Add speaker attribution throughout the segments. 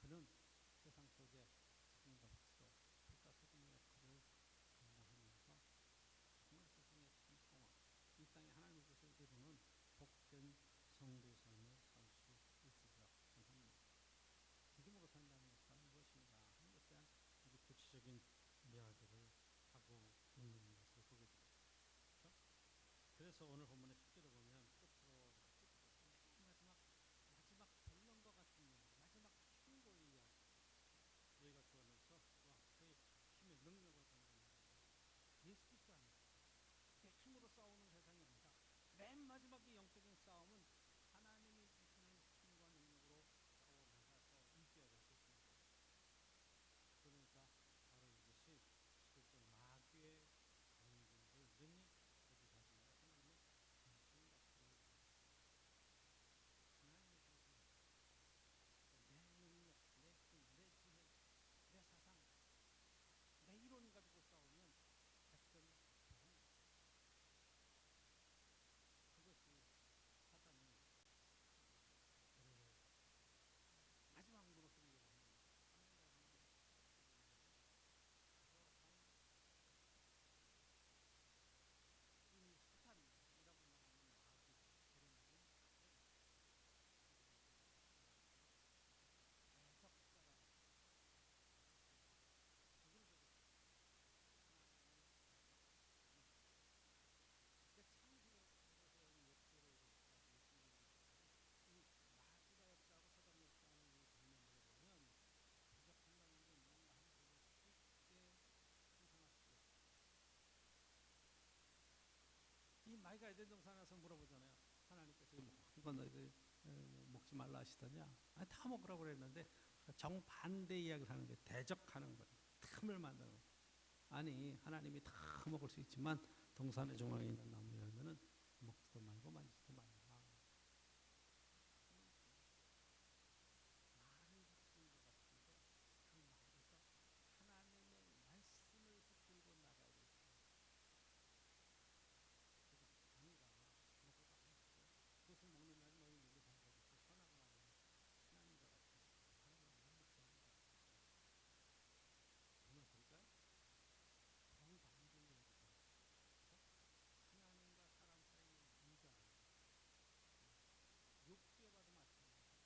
Speaker 1: 그는 세상 속에 자신과 백성, 필가소금의 역할을 감당하면서 정말 세상에 참 평화, 이 땅에 하나님의 뜻을 이루는 복된 성도의 삶을 살 수 있으리라 생각합니다. 믿음으로 산다는 것은 무엇인가 하는 것에 대한 아주 구체적인 이야기를 하고 있는 것을 보게 됩니다. 그렇죠? 그래서 오늘 본문의 10절에 보면 끝으로 마지막 결론과 같은 이야기, 마지막 충고의 이야기, 너희가 구원에서 그의 힘의 능력을 경험하는 예수 그리스도 안에서 내 힘으로 싸우는 세상이 아니라 맨 마지막에 영적인 싸움은 하나님이 주시는 힘과 능력으로 싸워나가서 이겨야 될 것입니다. 그러니까 바로 이것이 11절 마귀의 강군을 능히 거두사지 말라. 그 말은 전쟁 같은 일입니다. 하나님의 중심에 내 능력, 내 힘, 내 지혜, 내 사상, 내 이론 가지고 싸우면 백전이 불합니다. 그것이 사단이 우리를 마지막 무너뜨리려고 하는 하나님과 하나님의 사이를 이루는 그러한 이 사탄이라고 말하는 마귀, 그런 말은 악어입니다. 대적자라는 적을 적으로 하나님을 대적하는 자. 그 창세로부터 역사로 이르기까지 예수님이 이르기까지 이 마귀가 역사하고 사단이 역사하는 이 장면들을 보면 대적한다는 게 뭔가 하면 별로 쉽게 상상할 수가 없어요. 이 마귀가 에덴 동산에서 물어보잖아요. 하나님께서 이거 너희들 먹지 말라 하시더냐? 아니, 다 먹으라고 그랬는데 정반대 이야기를 하는 거예요. 대적하는 거예요. 틈을 만드는 거예요. 아니, 하나님이 다 먹을 수 있지만 동산의 중앙에 있는 나무 열매는 먹지도 말고 만지지도 말라. 그만큼 말을 붙인 것 같은데 그 말에서 하나님의 말씀을 붙들고 나가야 될 사람. 그래서 아니라 먹어도 안 되고 그것을 먹는 날이 너희 눈이 밝아져서 선하고 나를 하나님과 같으시리라. 하나님과 만나게 하리라. 정말 그럴까요? 정반대 이야기죠. 그렇죠? 하나님과 사람 사이의 문제가 아니라 욥기에봐도 마찬가지예요.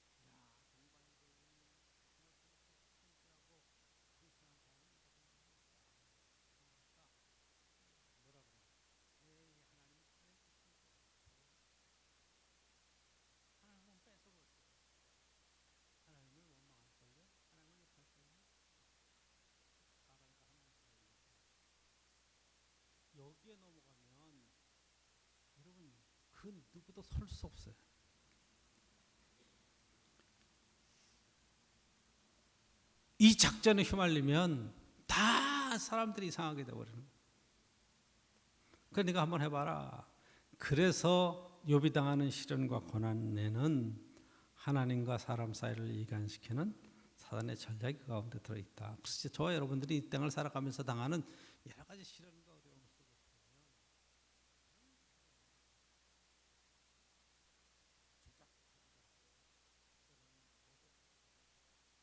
Speaker 1: 하나님과 사람 사이의 문제. 야, 동방에서 그렇게 통치하고 강성한 사람이 이렇게 나옵니까? 그러니까 뭐라 그래요? 에이, 하나님이 살려주시면 좋죠. 하나님은 뺏어버렸어요. 하나님을 원망할걸요? 하나님을 욕할걸요? 사람과 하나님 사이의 문제. 여기에 넘어가면 여러분 그 누구도 설 수 없어요. 이 작전에 휘말리면 다 사람들이 이상하게 되어버리는 거예요. 그러니까 한번 해봐라. 그래서 욥이 당하는 시련과 고난에는 하나님과 사람 사이를 이간시키는 사단의 전략이 그 가운데 들어있다. 그래서 저와 여러분들이 이 땅을 살아가면서 당하는 여러 가지 시련과 어려움 속에서 보면 그런 사단이 조작하기도 하고 때로는 거짓하기도 하고 때로는 반대하기도 하고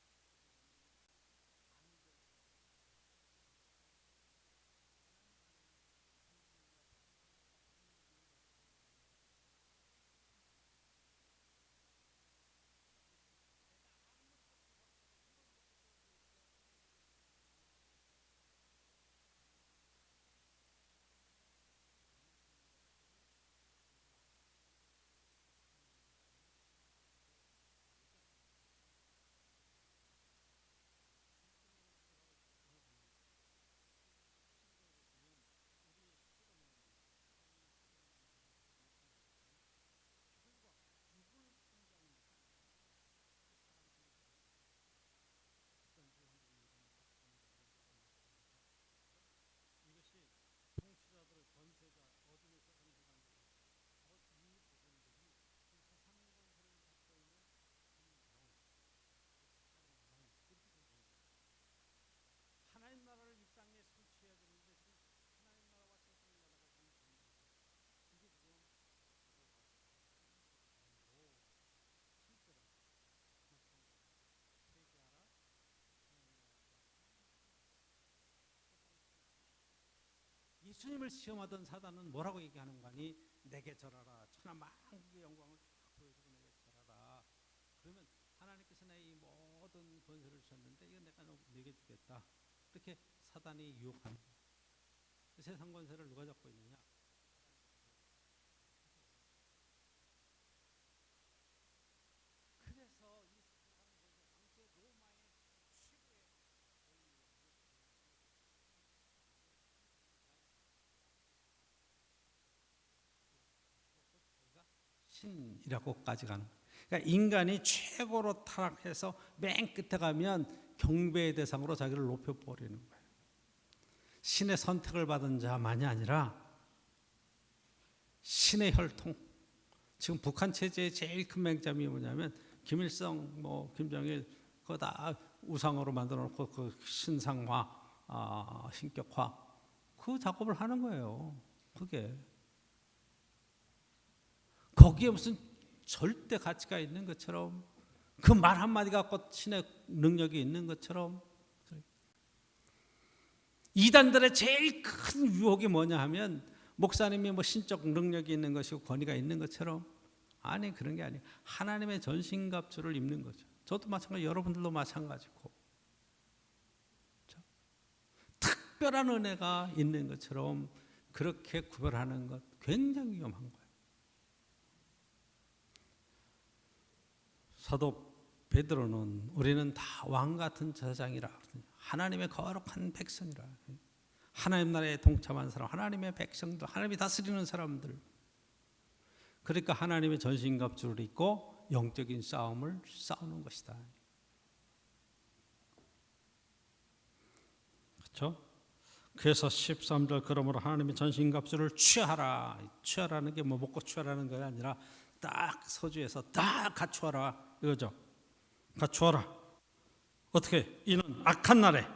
Speaker 1: 하나님 안에는 생명과 생명과 생명이 나타나는 것처럼 내가 아무것도 한 번도 해본 적이 없는데 하나님의 말씀을 붙들고 나가야 될 때 예수님을 시험하던 사단은 뭐라고 얘기하는 거니? 내게 절하라. 천하만국의 영광을 쫙 보여주고 내게 절하라. 그러면 하나님께서 내 이 모든 권세를 주셨는데 이거 내가 내게 주겠다. 이렇게 사단이 유혹하는 거예요. 세상 권세를 누가 잡고 있느냐? 그래서 이 세상 권세, 당시에 로마의 최고의 신이라고까지 가는 거예요. 그러니까 인간이 최고로 타락해서 맨 끝에 가면 경배의 대상으로 자기를 높여버리는 거예요. 신의 선택을 받은 자만이 아니라 신의 혈통. 지금 북한 체제의 제일 큰 맹점이 뭐냐면 김일성, 김정일 그거 다 우상으로 만들어놓고 그 신상화, 신격화 그 작업을 하는 거예요. 그게 거기에 무슨 절대 가치가 있는 것처럼 그 말 한마디 갖고 신의 능력이 있는 것처럼 이단들의 제일 큰 유혹이 뭐냐 하면 목사님이 신적 능력이 있는 것이고 권위가 있는 것처럼 아니 그런 게 아니에요. 하나님의 전신갑주를 입는 거죠. 저도 마찬가지, 여러분들도 마찬가지고 특별한 은혜가 있는 것처럼 그렇게 구별하는 것 굉장히 위험한 거예요. 사도 베드로는 우리는 다 왕 같은 제사장이라, 하나님의 거룩한 백성이라, 하나님 나라에 동참한 사람, 하나님의 백성들, 하나님이 다스리는 사람들. 그러니까 하나님의 전신갑주를 입고 영적인 싸움을 싸우는 것이다. 그렇죠? 그래서 13절 그러므로 하나님의 전신갑주를 취하라. 취하라는 게 먹고 취하라는 게 아니라 딱 서주에서 딱 갖추어라 이거죠. 갖추어라. 어떻게? 이는 악한 날에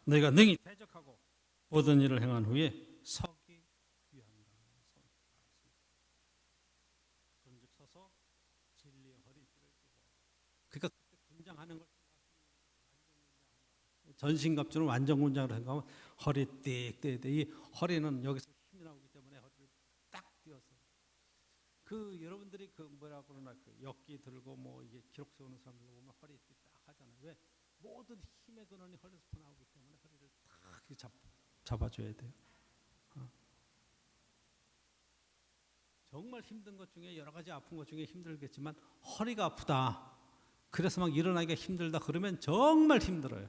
Speaker 1: 너희가 능히 대적하고 모든 일을 행한 후에 서기 위함이라. 그런즉 서서 진리의 허리띠를 띠고. 그러니까 군장하는 걸 전신갑주는 완전군장으로 생각하면 허리띠 떼야 돼. 이 허리는 여기서 힘이 나오기 때문에 허리를 딱 띄어서 여러분들이 뭐라고 그러나 역기 들고 이게 기록 세우는 사람들 보면 허리띠 딱 하잖아요. 왜? 모든 힘의 근원이 허리에서부터 나오기 때문에 허리를 딱 잡아줘야 돼요. 정말 힘든 것 중에 여러 가지 아픈 것 중에 힘들겠지만 허리가 아프다. 그래서 막 일어나기가 힘들다 그러면 정말 힘들어요.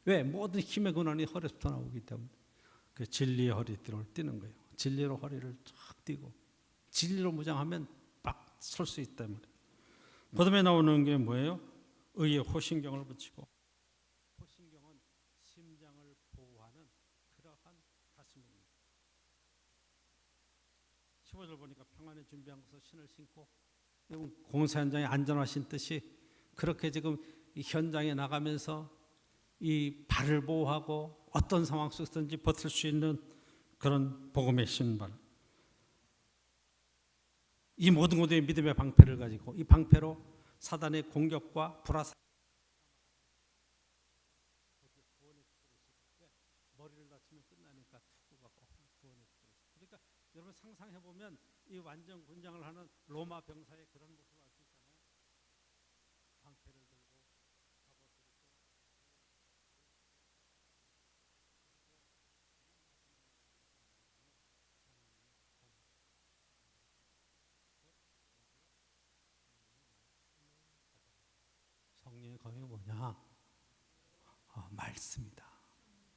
Speaker 1: 왜? 모든 힘의 근원이 허리에서부터 나오기 때문에 그 진리의 허리띠를 띠는 거예요. 진리로 허리를 쫙 띠고 진리로 무장하면 빡 설 수 있다 말이에요. 그다음에 나오는 게 뭐예요? 의의 호신경을 붙이고, 호신경은 심장을 보호하는 그러한 가슴입니다. 15절 보니까 평안에 준비한 것을 신을 신고, 공사 현장에 안전하신 뜻이 그렇게 지금 이 현장에 나가면서 이 발을 보호하고 어떤 상황 속에서든지 버틸 수 있는 그런 복음의 신발, 이 모든 것들이 믿음의 방패를 가지고 이 방패로 사단의 공격과 불화살, 머리를 다치면 끝나니까 투구가 구원의 투구를. 그러니까 여러분 상상해 보면 이 완전 군장을 하는 로마 병사의 그런 모습을 알 수 있잖아요. 방패를 들고 성령의 검이 뭐냐? 말씀이다.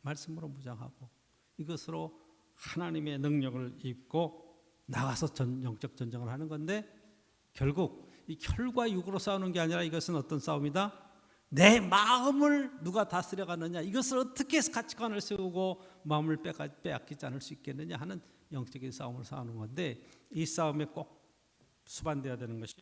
Speaker 1: 말씀으로 무장하고 이것으로 하나님의 능력을 입고 나가서 영적 전쟁을 하는 건데, 결국 이 혈과 육으로 싸우는 게 아니라 이것은 어떤 싸움이다? 내 마음을 누가 다스려가느냐, 이것을 어떻게 해서 가치관을 세우고 마음을 빼앗기지 않을 수 있겠느냐 하는 영적인 싸움을 싸우는 건데, 이 싸움에 꼭 수반돼야 되는 것이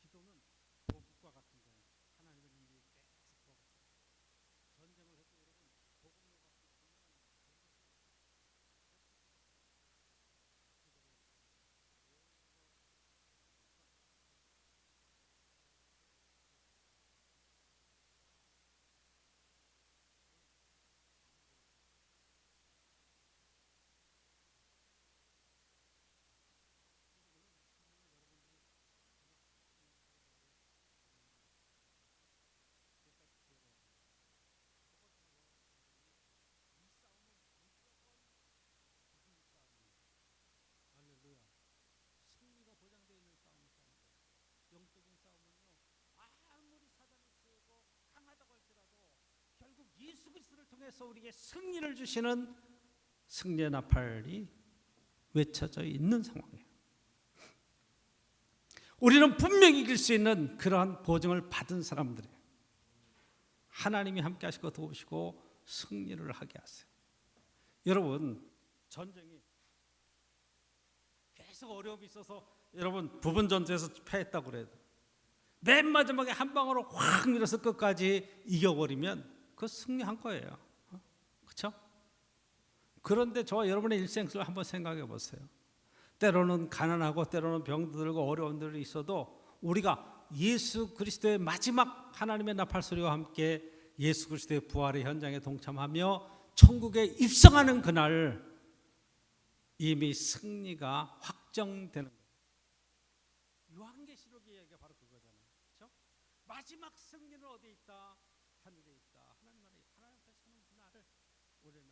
Speaker 1: 기도는 보급과 같은 거예요. 하나님의 능력이 계속 보급. 전쟁을 해도 여러분 복음으로 갖고 있으면 예수 그리스도를 통해서 우리에게 승리를 주시는 승리의 나팔이 외쳐져 있는 상황이에요. 우리는 분명히 이길 수 있는 그러한 보증을 받은 사람들이에요. 하나님이 함께 하시고 도우시고 승리를 하게 하세요. 여러분, 전쟁이 계속 어려움이 있어서 여러분 부분 전투에서 패했다고 그래도 맨 마지막에 한 방으로 확 밀어서 끝까지 이겨버리면 그거 승리한 거예요. 그렇죠? 그런데 저와 여러분의 일생을 한번 생각해 보세요. 때로는 가난하고 때로는 병들고 어려운 일이 있어도 우리가 예수 그리스도의 마지막 하나님의 나팔 소리와 함께 예수 그리스도의 부활의 현장에 동참하며 천국에 입성하는 그날 이미 승리가 확정되는 거예요. 요한계시록 이야기가 바로 그거잖아요. 그렇죠? 마지막 승리는 어디에 있다? 하늘에 있다. 하나님 나라에 하나님 앞에 서는 그날을 우리는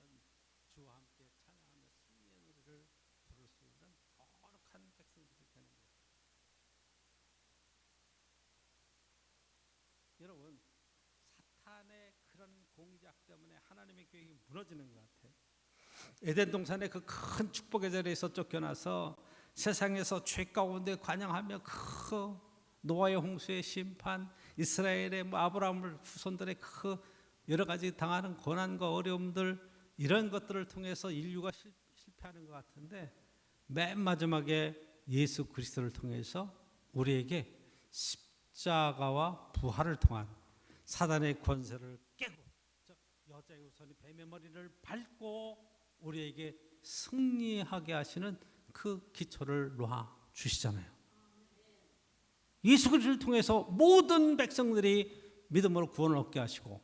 Speaker 1: 주와 함께 찬양하며 승리의 노래를 부를 수 있는 거룩한 백성들이 되는 거예요. 여러분, 사탄의 그런 공작 때문에 하나님의 계획이 무너지는 것 같아요. 에덴 동산의 그 큰 축복의 자리에서 쫓겨나서 세상에서 죄 가운데 관영하며 그 노아의 홍수의 심판, 이스라엘의 아브라함 후손들의 그 여러 가지 당하는 고난과 어려움들, 이런 것들을 통해서 인류가 실패하는 것 같은데 맨 마지막에 예수 그리스도를 통해서 우리에게 십자가와 부활을 통한 사단의 권세를 깨고 여자의 우선이 뱀의 머리를 밟고 우리에게 승리하게 하시는 그 기초를 놓아 주시잖아요. 예수 그리스도를 통해서 모든 백성들이 믿음으로 구원을 얻게 하시고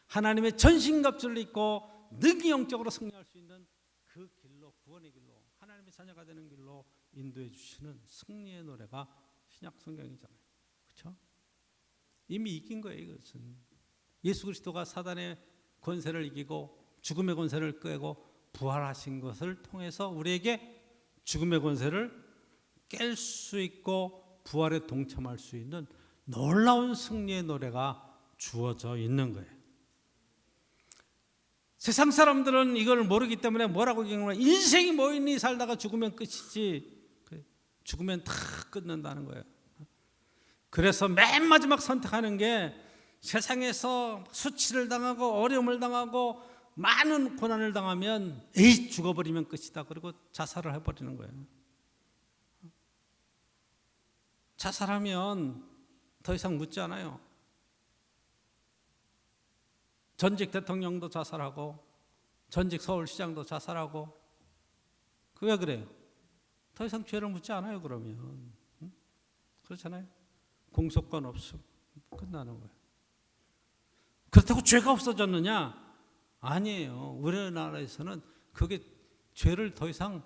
Speaker 1: 하나님의 전신갑주를 입고 능히 영적으로 승리할 수 있는 그 길로, 구원의 길로, 하나님의 자녀가 되는 길로 인도해 주시는 승리의 노래가 신약 성경이잖아요. 그렇죠? 이미 이긴 거예요. 이것은 예수 그리스도가 사단의 권세를 이기고 죽음의 권세를 끄고 부활하신 것을 통해서 우리에게 죽음의 권세를 깰 수 있고 부활에 동참할 수 있는 놀라운 승리의 노래가 주어져 있는 거예요. 세상 사람들은 이걸 모르기 때문에 뭐라고 얘기하냐면 인생이 뭐 있니 살다가 죽으면 끝이지, 죽으면 다 끝난다는 거예요. 그래서 맨 마지막 선택하는 게 세상에서 수치를 당하고 어려움을 당하고 많은 고난을 당하면 에이 죽어버리면 끝이다. 그리고 자살을 해버리는 거예요. 자살하면 더 이상 묻지 않아요. 전직 대통령도 자살하고 전직 서울시장도 자살하고 왜 그래요? 더 이상 죄를 묻지 않아요. 그러면 그렇잖아요. 공소권 없음 끝나는 거예요. 그렇다고 죄가 없어졌느냐? 아니에요. 우리나라에서는 그게 죄를 더 이상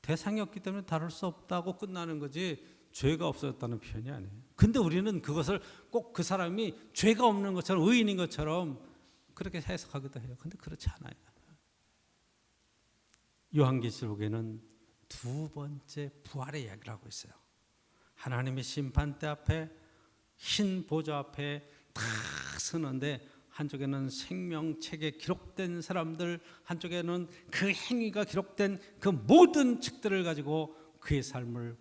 Speaker 1: 대상이 없기 때문에 다룰 수 없다고 끝나는 거지 죄가 없어졌다는 표현이 아니에요. 근데 우리는 그것을 꼭 그 사람이 죄가 없는 것처럼 의인인 것처럼 그렇게 해석하기도 해요. 근데 그렇지 않아요. 요한계시록에는 두 번째 부활의 이야기를 하고 있어요. 하나님의 심판대 앞에 흰 보좌 앞에 다 서는데 한쪽에는 생명책에 기록된 사람들, 한쪽에는 그 행위가 기록된 그 모든 책들을 가지고 그의 삶을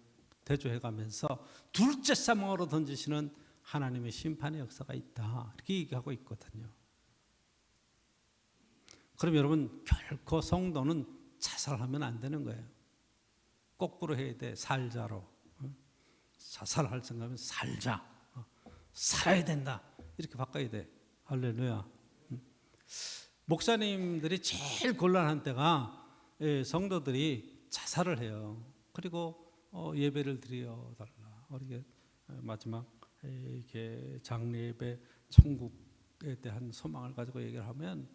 Speaker 1: 대조해가면서 둘째 사망으로 던지시는 하나님의 심판의 역사가 있다. 이렇게 얘기하고 있거든요. 그럼 여러분, 결코 성도는 자살하면 안 되는 거예요. 거꾸로 해야 돼. 살자로. 자살할 생각하면 살자. 살아야 된다. 이렇게 바꿔야 돼. 할렐루야. 목사님들이 제일 곤란한 때가 성도들이 자살을 해요. 그리고 예배를 드려 달라. 우리 마지막 이렇게 장례 예배, 천국에 대한 소망을 가지고 얘기를 하면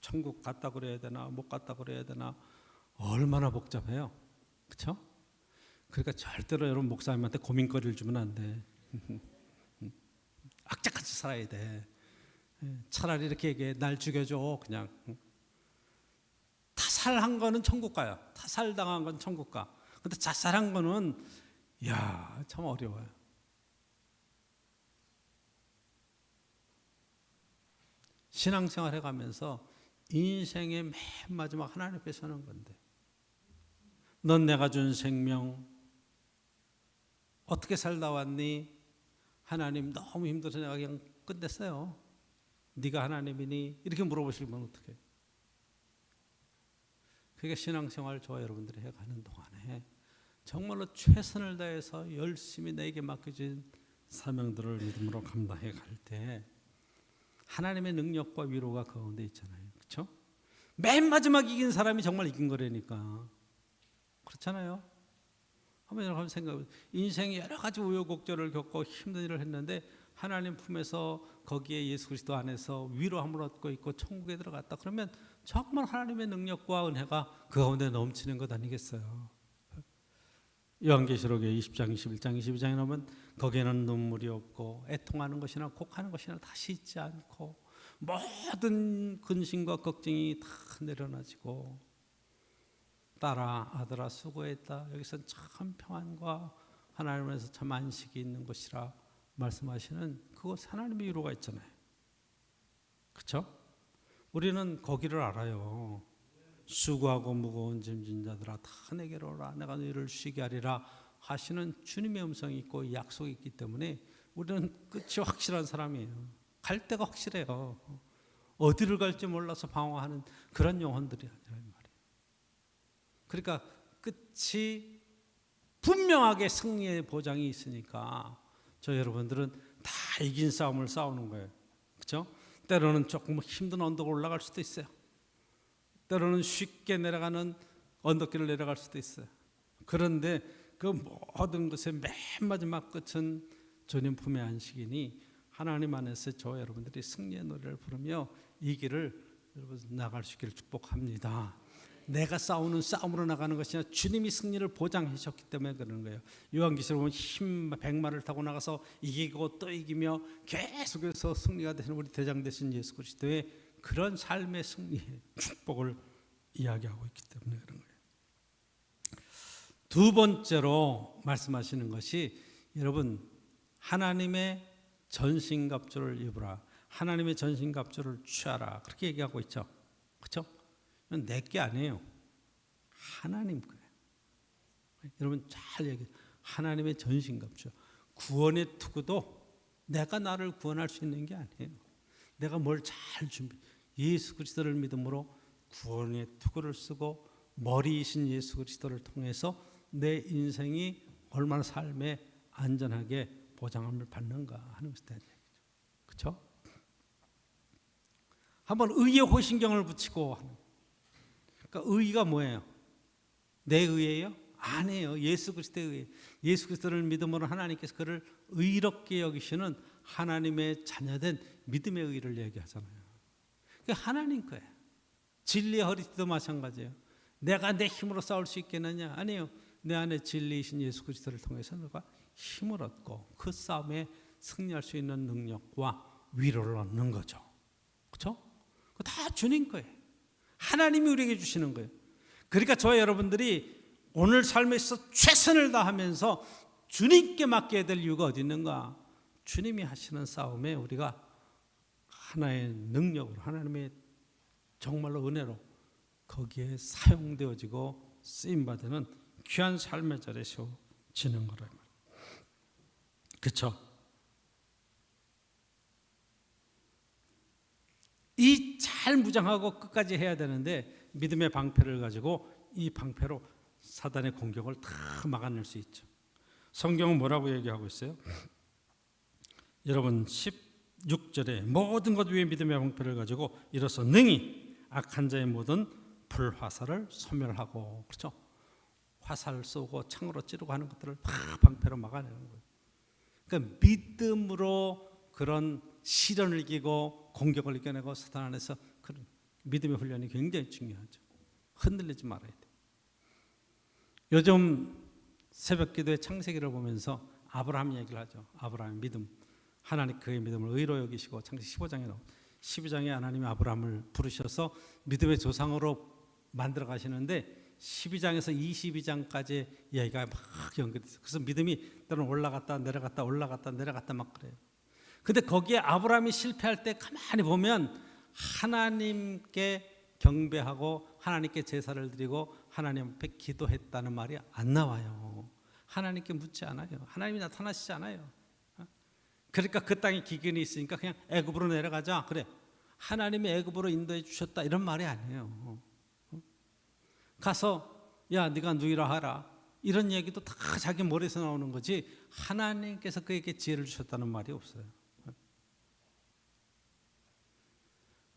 Speaker 1: 천국 갔다 그래야 되나 못 갔다 그래야 되나 얼마나 복잡해요. 그렇죠? 그러니까 절대로 여러분 목사님한테 고민거리를 주면 안 돼. 악착같이 살아야 돼. 차라리 이렇게 얘기해. 날 죽여줘. 그냥. 타살한 거는 천국 가요. 타살당한 건 천국 가. 근데 자살한 거는 야, 참 어려워요. 신앙생활 해가면서 인생의 맨 마지막 하나님 앞에 서는 건데, 넌 내가 준 생명 어떻게 살다 왔니? 하나님 너무 힘들어서 내가 그냥 끝냈어요. 네가 하나님이니? 이렇게 물어보시면 어떡해? 그게 신앙생활 저와 여러분들이 해가는 동안에 정말로 최선을 다해서 열심히 내게 맡겨진 사명들을 믿음으로 감당해 갈 때 하나님의 능력과 위로가 그 가운데 있잖아요. 그렇죠? 맨 마지막 이긴 사람이 정말 이긴 거라니까. 그렇잖아요. 한번 여러분 생각해 보세요. 인생에 여러 가지 우여곡절을 겪고 힘든 일을 했는데 하나님 품에서 거기에 예수 그리스도 안에서 위로함을 얻고 있고 천국에 들어갔다. 그러면 정말 하나님의 능력과 은혜가 그 가운데 넘치는 것 아니겠어요? 요한계시록의 20장, 21장, 22장에 나오면 거기에는 눈물이 없고 애통하는 것이나 곡하는 것이나 다시 있지 않고 모든 근심과 걱정이 다 내려놔지고 딸아 아들아 수고했다. 여기서 참 평안과 하나님에서 참 안식이 있는 것이라 말씀하시는 그곳 하나님의 위로가 있잖아요. 그렇죠? 우리는 거기를 알아요. 수고하고 무거운 짐진 자들아 다 내게로 오라 내가 너희를 쉬게 하리라 하시는 주님의 음성이 있고 약속이 있기 때문에 우리는 끝이 확실한 사람이에요. 갈 데가 확실해요. 어디를 갈지 몰라서 방황하는 그런 영혼들이 아니라 말이에요. 그러니까 끝이 분명하게 승리의 보장이 있으니까 저 여러분들은 다 이긴 싸움을 싸우는 거예요. 그렇죠? 때로는 조금 힘든 언덕을 올라갈 수도 있어요. 때로는 쉽게 내려가는 언덕길을 내려갈 수도 있어요. 그런데 그 모든 것의 맨 마지막 끝은 주님 품의 안식이니 하나님 안에서 저 여러분들이 승리의 노래를 부르며 이 길을 여러분 나갈 수 있기를 축복합니다. 내가 싸우는 싸움으로 나가는 것이 아니라 주님이 승리를 보장해 주셨기 때문에 그러는 거예요. 요한계시록 보면 힘 백마를 타고 나가서 이기고 또 이기며 계속해서 승리가 되는 우리 대장 되신 예수 그리스도의 그런 삶의 승리의 축복을 이야기하고 있기 때문에 그런 거예요. 두 번째로 말씀하시는 것이 여러분 하나님의 전신갑주를 입으라. 하나님의 전신갑주를 취하라. 그렇게 얘기하고 있죠. 그렇죠? 내 게 아니에요. 하나님 거예요. 여러분 잘 얘기해요. 하나님의 전신갑주. 구원의 투구도 내가 나를 구원할 수 있는 게 아니에요. 내가 뭘 잘 준비. 예수 그리스도를 믿음으로 구원의 투구를 쓰고 머리이신 예수 그리스도를 통해서 내 인생이 얼마나 삶에 안전하게 보장함을 받는가 하는 것에 대한 얘기죠. 그렇죠? 한번 의의 호신경을 붙이고 하는. 그러니까 의가 뭐예요? 내 의예요? 아니에요. 예수 그리스도의 의. 예수 그리스도를 믿음으로 하나님께서 그를 의롭게 여기시는 하나님의 자녀된 믿음의 의를 얘기하잖아요. 그게 하나님 거예요. 진리의 허리띠도 마찬가지예요. 내가 내 힘으로 싸울 수 있겠느냐? 아니에요. 내 안에 진리이신 예수 그리스도를 통해서 너가 힘을 얻고 그 싸움에 승리할 수 있는 능력과 위로를 얻는 거죠. 그렇죠? 그거 다 주님 거예요. 하나님이 우리에게 주시는 거예요. 그러니까 저와 여러분들이 오늘 삶에 있어서 최선을 다하면서 주님께 맡겨야 될 이유가 어디 있는가? 주님이 하시는 싸움에 우리가 하나의 능력으로 하나님의 정말로 은혜로 거기에 사용되어지고 쓰임받는 귀한 삶의 자리에 세워지는 거라는 거예요. 그렇죠? 이 잘 무장하고 끝까지 해야 되는데 믿음의 방패를 가지고 이 방패로 사단의 공격을 다 막아낼 수 있죠. 성경은 뭐라고 얘기하고 있어요? 여러분 16절에 모든 것 위에 믿음의 방패를 가지고 이로써 능히 악한 자의 모든 불화살을 소멸하고 그렇죠? 화살 쏘고 창으로 찌르고 하는 것들을 다 방패로 막아내는 거예요. 그러니까 믿음으로 그런 시련을 이기고 공격을 이겨내고 사단 안에서 그런 믿음의 훈련이 굉장히 중요하죠. 흔들리지 말아야 돼요. 요즘 새벽기도의 창세기를 보면서 아브라함 얘기를 하죠. 아브라함의 믿음, 하나님 그의 믿음을 의로 여기시고 창세기 15장에 나오고 12장에 하나님이 아브라함을 부르셔서 믿음의 조상으로 만들어 가시는데 12장에서 22장까지 이야기가 막 연결이 있어요. 그래서 믿음이 때로는 올라갔다 내려갔다 올라갔다 내려갔다 막 그래요. 근데 거기에 아브라함이 실패할 때 가만히 보면 하나님께 경배하고 하나님께 제사를 드리고 하나님 앞에 기도했다는 말이 안 나와요. 하나님께 묻지 않아요. 하나님이 나타나시지 않아요. 그러니까 그 땅에 기근이 있으니까 그냥 애굽으로 내려가자. 그래. 하나님이 애굽으로 인도해 주셨다 이런 말이 아니에요. 가서 야 네가 누이라 하라 이런 얘기도 다 자기 머리에서 나오는 거지 하나님께서 그에게 지혜를 주셨다는 말이 없어요.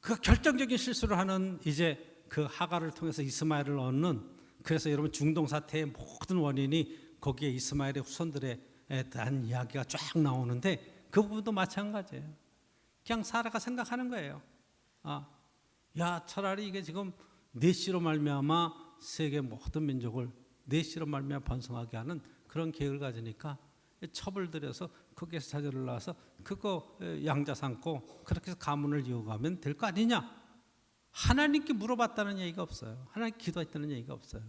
Speaker 1: 그 결정적인 실수를 하는 이제 그 하갈을 통해서 이스마엘을 얻는, 그래서 여러분 중동 사태의 모든 원인이 거기에 이스마엘의 후손들에 대한 이야기가 쫙 나오는데 그 부분도 마찬가지예요. 그냥 사라가 생각하는 거예요. 야 차라리 이게 지금 내 씨로 말미암아 세계 모든 민족을 내 씨로 말미암아 번성하게 하는 그런 계획을 가지니까 첩을 들여서 거기에서 자녀를 낳아서 그거 양자 삼고 그렇게 해서 가문을 이어가면 될 거 아니냐. 하나님께 물어봤다는 얘기가 없어요. 하나님께 기도했다는 얘기가 없어요.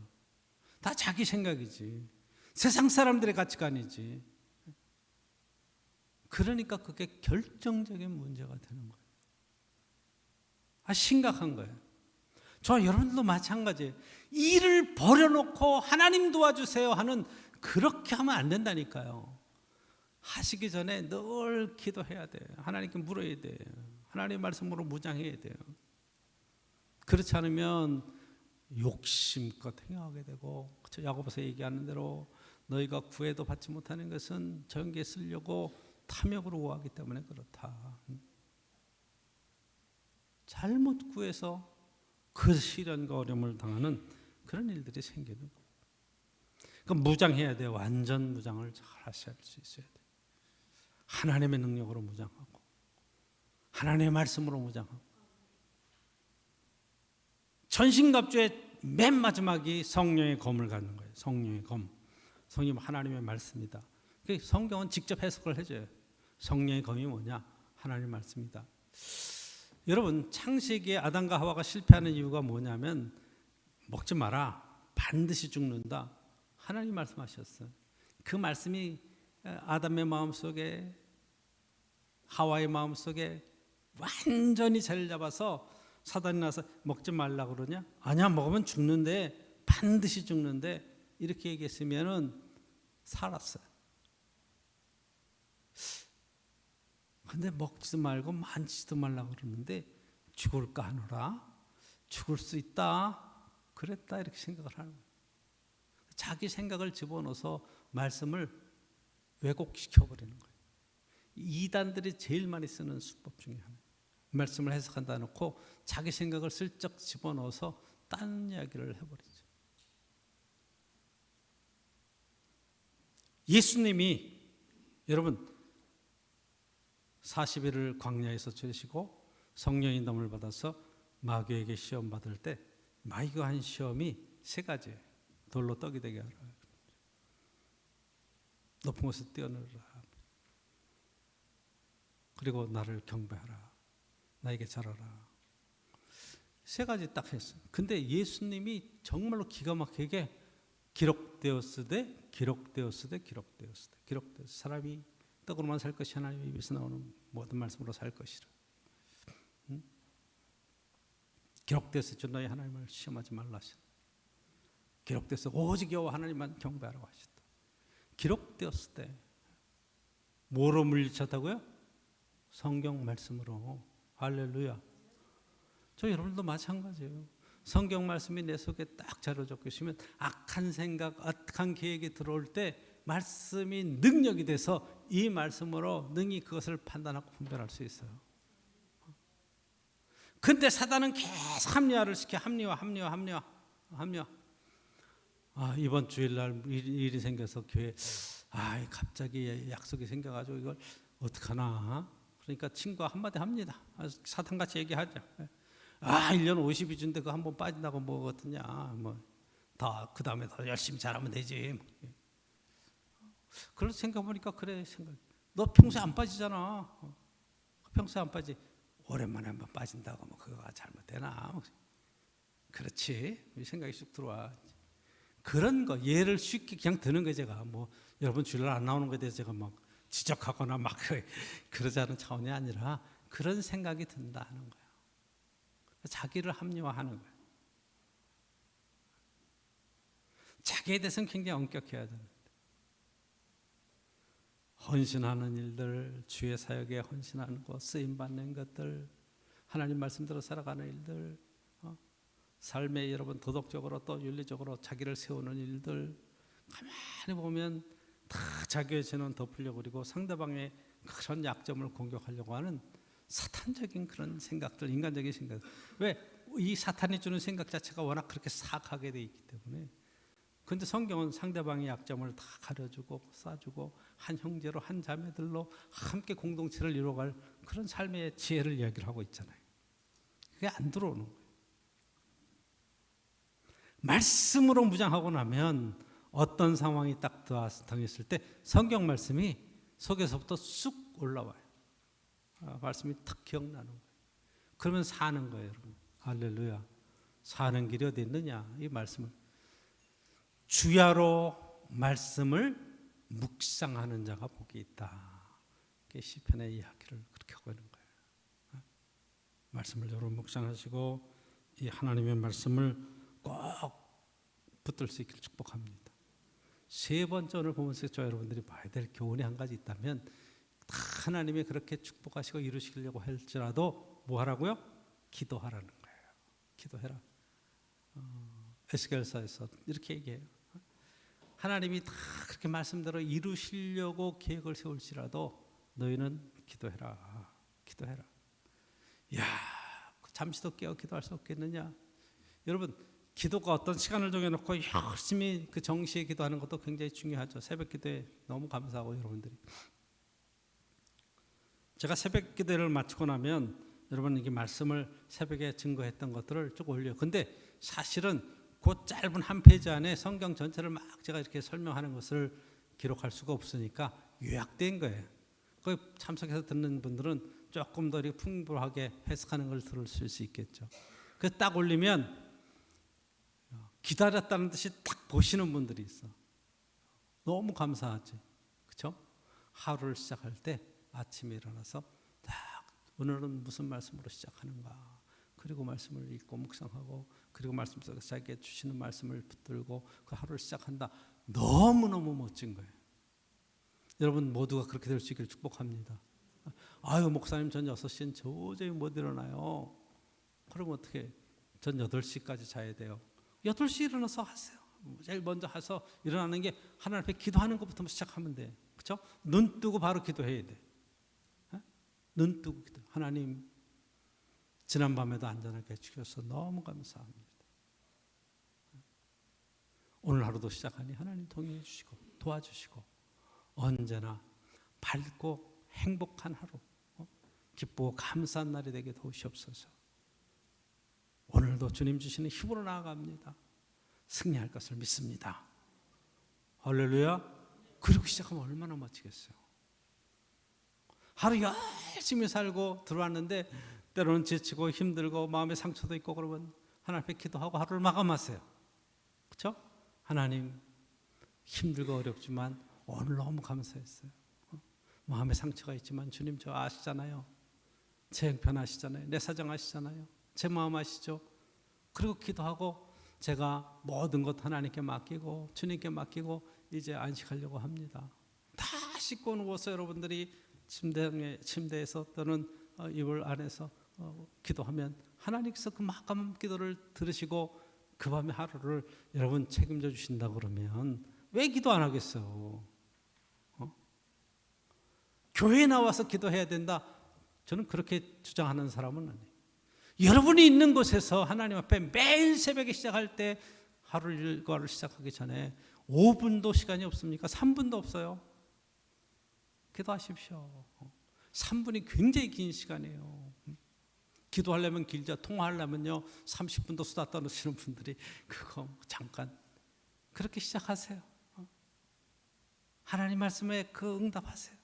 Speaker 1: 다 자기 생각이지. 세상 사람들의 가치관이지. 그러니까 그게 결정적인 문제가 되는 거예요. 심각한 거예요. 저 여러분들도 마찬가지예요. 일을 버려놓고 하나님 도와주세요 하는, 그렇게 하면 안 된다니까요. 하시기 전에 늘 기도해야 돼요. 하나님께 물어야 돼요. 하나님의 말씀으로 무장해야 돼요. 그렇지 않으면 욕심껏 행하게 되고, 야고보서 얘기하는 대로 너희가 구해도 받지 못하는 것은 정욕에 쓰려고 탐욕으로 구하기 때문에 그렇다. 잘못 구해서 그 시련과 어려움을 당하는 그런 일들이 생기는 거예요. 그러니까 무장해야 돼요. 완전 무장을 잘 하실 수 있어야 돼요. 하나님의 능력으로 무장하고 하나님의 말씀으로 무장하고. 전신갑주의 맨 마지막이 성령의 검을 갖는 거예요. 성령의 검. 성령 하나님의 말씀이다. 성경은 직접 해석을 해줘요. 성령의 검이 뭐냐? 하나님의 말씀이다. 여러분 창세기에 아담과 하와가 실패하는 이유가 뭐냐면 먹지 마라. 반드시 죽는다. 하나님 말씀하셨어요. 그 말씀이 아담의 마음속에 하와의 마음속에 완전히 자리를 잡아서 사단이 나서 먹지 말라고 그러냐? 아니야, 먹으면 죽는데, 반드시 죽는데 이렇게 얘기했으면 살았어요. 근데 먹지도 말고 만지지도 말라고 그러는데 죽을까 하노라? 죽을 수 있다. 그랬다 이렇게 생각을 하는 거예요. 자기 생각을 집어넣어서 말씀을 왜곡시켜버리는 거예요. 이단들이 제일 많이 쓰는 수법 중에 하나예요. 말씀을 해석한다 놓고 자기 생각을 슬쩍 집어넣어서 딴 이야기를 해버리죠. 예수님이 여러분 40일을 광야에서 지내시고 성령의 인도함을 받아서 마귀에게 시험 받을 때 마귀가 한 시험이 세 가지예요. 돌로 떡이 되게 하라. 높은 곳에 뛰어내려라. 그리고 나를 경배하라. 나에게 절하라. 세 가지 딱 했어요. 근데 예수님이 정말로 기가 막히게 기록되었으되 사람이 떡으로만 살 것이 하나님의 입에서 나오는 모든 말씀으로 살 것이라. 기록되었을 줄 너희 하나님을 시험하지 말라 하셨다. 기록되었을 때 오직 여호와 하나님만 경배하라고 하셨다. 기록되었을 때 뭐로 물리쳤다고요? 성경 말씀으로. 할렐루야. 저 여러분도 마찬가지예요. 성경 말씀이 내 속에 딱 자리 잡고 있으면 악한 생각, 악한 계획이 들어올 때 말씀이 능력이 돼서 이 말씀으로 능히 그것을 판단하고 분별할 수 있어요. 근데 사단은 계속 합리화를 시켜. 합리화. 이번 주일날 일이 생겨서 교회 갑자기 약속이 생겨가지고 이걸 어떡하나. 그러니까 친구가 한마디 합니다. 사탄같이 얘기하죠. 1년 50이 준데 그거 한번 빠진다고 뭐 어떠냐. 그 다음에 더 열심히 잘하면 되지. 그런 생각해보니까 그래 생각. 너 평소에 안 빠지잖아. 평소에 안 빠지. 오랜만에 한번 빠진다고 뭐 그거가 잘못되나. 그렇지. 생각이 쑥 들어와. 그런 거 예를 쉽게 그냥 드는 거예요. 제가 여러분 주일날 안 나오는 거에 대해서 제가 막 지적하거나 막 그러자는 차원이 아니라 그런 생각이 든다 하는 거예요. 자기를 합리화하는 거예요. 자기에 대해서는 굉장히 엄격해야 되는데, 헌신하는 일들, 주의 사역에 헌신하는 것, 쓰임받는 것들, 하나님 말씀대로 살아가는 일들, 삶에 여러분 도덕적으로 또 윤리적으로 자기를 세우는 일들, 가만히 보면 다 자기의 죄는 덮으려고 그리고 상대방의 그런 약점을 공격하려고 하는 사탄적인 그런 생각들, 인간적인 생각. 왜? 이 사탄이 주는 생각 자체가 워낙 그렇게 사악하게 돼 있기 때문에. 그런데 성경은 상대방의 약점을 다 가려주고 쏴주고 한 형제로 한 자매들로 함께 공동체를 이루어갈 그런 삶의 지혜를 이야기를 하고 있잖아요. 그게 안 들어오는 거예요. 말씀으로 무장하고 나면 어떤 상황이 딱 당했을 때 성경 말씀이 속에서부터 쑥 올라와요. 말씀이 탁 기억나는 거예요. 그러면 사는 거예요, 여러분. 할렐루야. 사는 길이 어디 있느냐? 이 말씀을 주야로 말씀을 묵상하는 자가 복이 있다. 시편의 이야기를 그렇게 하고 있는 거예요. 말씀을 여러분 묵상하시고 이 하나님의 말씀을 꼭 붙들 수 있기를 축복합니다. 세 번째 오늘 보면서 저 여러분들이 봐야 될 교훈이 한 가지 있다면, 다 하나님이 그렇게 축복하시고 이루시려고 할지라도 뭐 하라고요? 기도하라는 거예요. 기도해라. 에스겔서에서 이렇게 얘기해요. 하나님이 다 그렇게 말씀대로 이루시려고 계획을 세울지라도 너희는 기도해라. 기도해라. 야, 잠시도 깨어 기도할 수 없겠느냐? 여러분, 기도가 어떤 시간을 정해놓고 열심히 그 정시에 기도하는 것도 굉장히 중요하죠. 새벽 기도에 너무 감사하고 여러분들이. 제가 새벽 기도를 마치고 나면 여러분 이게 말씀을 새벽에 증거했던 것들을 쭉 올려요. 근데 사실은 그 짧은 한 페이지 안에 성경 전체를 막 제가 이렇게 설명하는 것을 기록할 수가 없으니까 요약된 거예요. 거기 참석해서 듣는 분들은 조금 더 이렇게 풍부하게 해석하는 걸 들을 수 있겠죠. 그래서 딱 올리면 기다렸다는 듯이 딱 보시는 분들이 있어. 너무 감사하지. 그렇죠? 하루를 시작할 때 아침에 일어나서 딱 오늘은 무슨 말씀으로 시작하는가. 그리고 말씀을 읽고 묵상하고 그리고 말씀 속에서 자기에게 주시는 말씀을 붙들고 그 하루를 시작한다. 너무너무 멋진 거예요. 여러분 모두가 그렇게 될 수 있기를 축복합니다. 아유 목사님 전 6시엔 도저히 못 일어나요. 그럼 어떻게? 전 8시까지 자야 돼요. 8시 일어나서 하세요. 제일 먼저 해서 일어나는 게 하나님 앞에 기도하는 것부터 시작하면 돼. 그렇죠? 눈 뜨고 바로 기도해야 돼. 눈 뜨고 기도. 하나님 지난밤에도 안전하게 해주셔서 너무 감사합니다. 오늘 하루도 시작하니 하나님 동행해 주시고 도와주시고 언제나 밝고 행복한 하루, 기쁘고 감사한 날이 되게 도우시옵소서. 오늘도 주님 주시는 힘으로 나아갑니다. 승리할 것을 믿습니다. 할렐루야. 그리고 시작하면 얼마나 멋지겠어요. 하루 열심히 살고 들어왔는데 때로는 지치고 힘들고 마음에 상처도 있고 그러면 하나님 앞에 기도하고 하루를 마감하세요. 그렇죠? 하나님 힘들고 어렵지만 오늘 너무 감사했어요. 마음에 상처가 있지만 주님 저 아시잖아요. 제 형편 아시잖아요. 내 사정 아시잖아요. 제 마음 아시죠? 그리고 기도하고 제가 모든 것 하나님께 맡기고 주님께 맡기고 이제 안식하려고 합니다. 다 씻고 누워서 여러분들이 침대에서 또는 이불 안에서 기도하면 하나님께서 그 마감 기도를 들으시고 그 밤에 하루를 여러분 책임져 주신다 그러면 왜 기도 안 하겠어요? 교회에 나와서 기도해야 된다. 저는 그렇게 주장하는 사람은 아니에요. 여러분이 있는 곳에서 하나님 앞에 매일 새벽에 시작할 때 하루 일과를 시작하기 전에 5분도 시간이 없습니까? 3분도 없어요. 기도하십시오. 3분이 굉장히 긴 시간이에요. 기도하려면 길죠. 통화하려면요 30분도 수다 떠놓으시는 분들이 그거 잠깐 그렇게 시작하세요. 하나님 말씀에 그 응답하세요.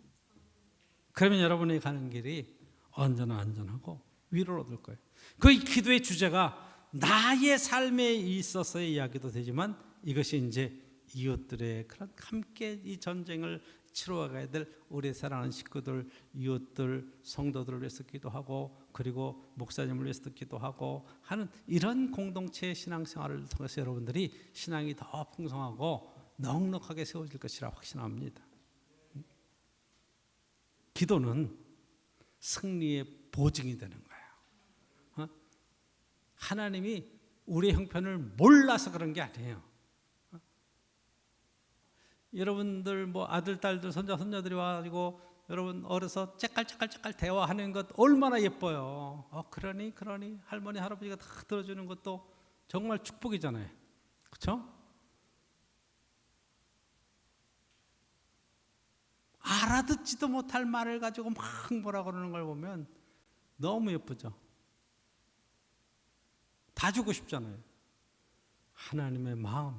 Speaker 1: 그러면 여러분이 가는 길이 언제나 안전하고 위로를 얻을 거예요. 그 기도의 주제가 나의 삶에 있어서의 이야기도 되지만 이것이 이제 이웃들의 그런 함께 이 전쟁을 치러가야 될 우리 사랑하는 식구들, 이웃들, 성도들을 위해서 기도하고 그리고 목사님을 위해서 기도하고 하는 이런 공동체의 신앙생활을 통해서 여러분들이 신앙이 더 풍성하고 넉넉하게 세워질 것이라 확신합니다. 기도는 승리의 보증이 되는 거예요. 하나님이 우리의 형편을 몰라서 그런 게 아니에요. 여러분들 뭐 아들, 딸들, 손자, 손녀들이 와가지고 여러분 어려서 째깔째깔째깔 대화하는 것 얼마나 예뻐요. 그러니 할머니, 할아버지가 다 들어주는 것도 정말 축복이잖아요. 그렇죠? 알아듣지도 못할 말을 가지고 막 뭐라 그러는 걸 보면 너무 예쁘죠. 다 주고 싶잖아요. 하나님의 마음이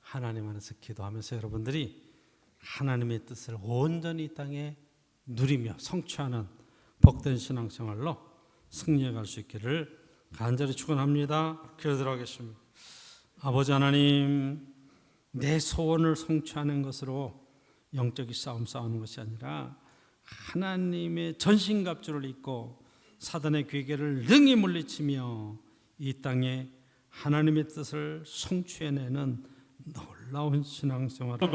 Speaker 1: 하나님 안에서 기도하면서 여러분들이 하나님의 뜻을 온전히 이 땅에 누리며 성취하는 복된 신앙생활로 승리해 갈 수 있기를 간절히 축원합니다. 기도하겠습니다. 아버지 하나님, 내 소원을 성취하는 것으로 영적인 싸움 싸우는 것이 아니라 하나님의 전신갑주를 입고 사단의 괴계를 능히 물리치며 이 땅에 하나님의 뜻을 성취해내는 놀라운 신앙생활을